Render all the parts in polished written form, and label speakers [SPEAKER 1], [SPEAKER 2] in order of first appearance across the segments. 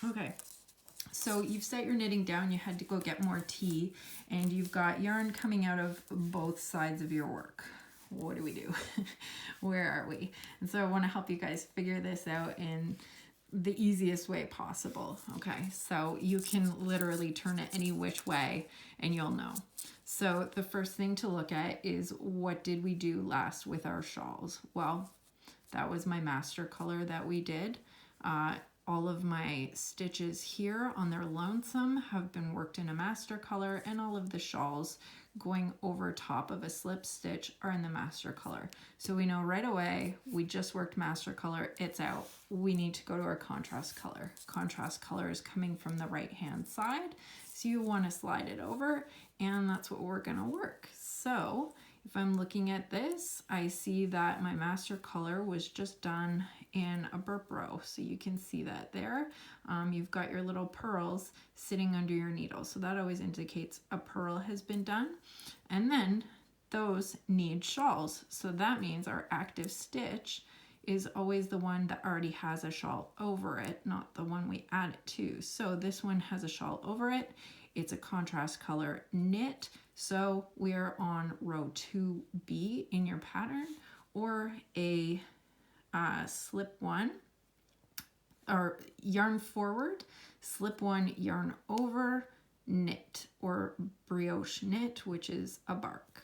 [SPEAKER 1] Okay, so you've set your knitting down, you had to go get more tea, and you've got yarn coming out of both sides of your work. What do we do? Where are we? And so I want to help you guys figure this out in the easiest way possible. Okay, so you can literally turn it any which way and you'll know. So the first thing to look at is, what did we do last with our shawls? Well, that was my master color that we did. All of my stitches here on their lonesome have been worked in a master color, and all of the shawls going over top of a slip stitch are in the master color. So we know right away, we just worked master color, it's out. We need to go to our contrast color. Contrast color is coming from the right hand side, so you want to slide it over, and that's what we're going to work. So if I'm looking at this, I see that my master color was just done in a burp row. So you can see that there. You've got your little purls sitting under your needle. So that always indicates a purl has been done. And then those need shawls. So that means our active stitch is always the one that already has a shawl over it, not the one we add it to. So this one has a shawl over it. It's a contrast color knit. So we are on row 2B in your pattern, or a slip one, or yarn forward, slip one, yarn over, knit, or brioche knit, which is a bark.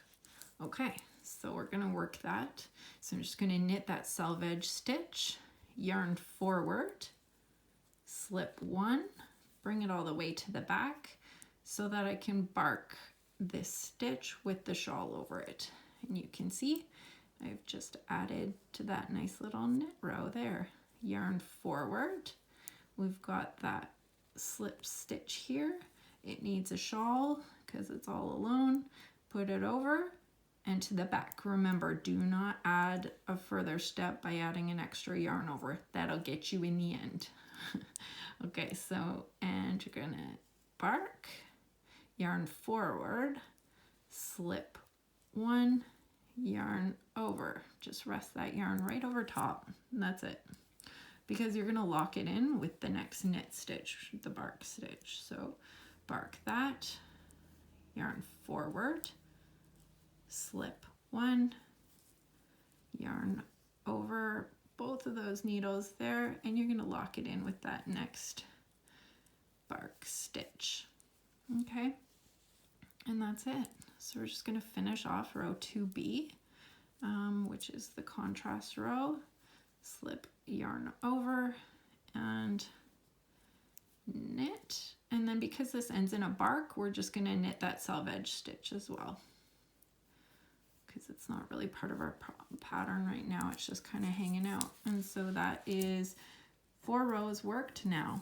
[SPEAKER 1] Okay, so we're going to work that. So I'm just going to knit that selvage stitch, yarn forward, slip one, bring it all the way to the back so that I can bark this stitch with the shawl over it. And you can see I've just added to that nice little knit row there. Yarn forward, we've got that slip stitch here. It needs a shawl because it's all alone. Put it over and to the back. Remember, do not add a further step by adding an extra yarn over. That'll get you in the end. Okay, so, and you're gonna bark, yarn forward, slip one, yarn over. Just rest that yarn right over top, and that's it. Because you're gonna lock it in with the next knit stitch, the bark stitch. So bark that, yarn forward, slip one, yarn over both of those needles there, and you're gonna lock it in with that next bark stitch. Okay, and that's it. So we're just gonna finish off row 2B, which is the contrast row. Slip yarn over and knit, and then because this ends in a bark, we're just going to knit that selvage stitch as well, because it's not really part of our pattern right now, it's just kind of hanging out. And so that is 4 rows worked now.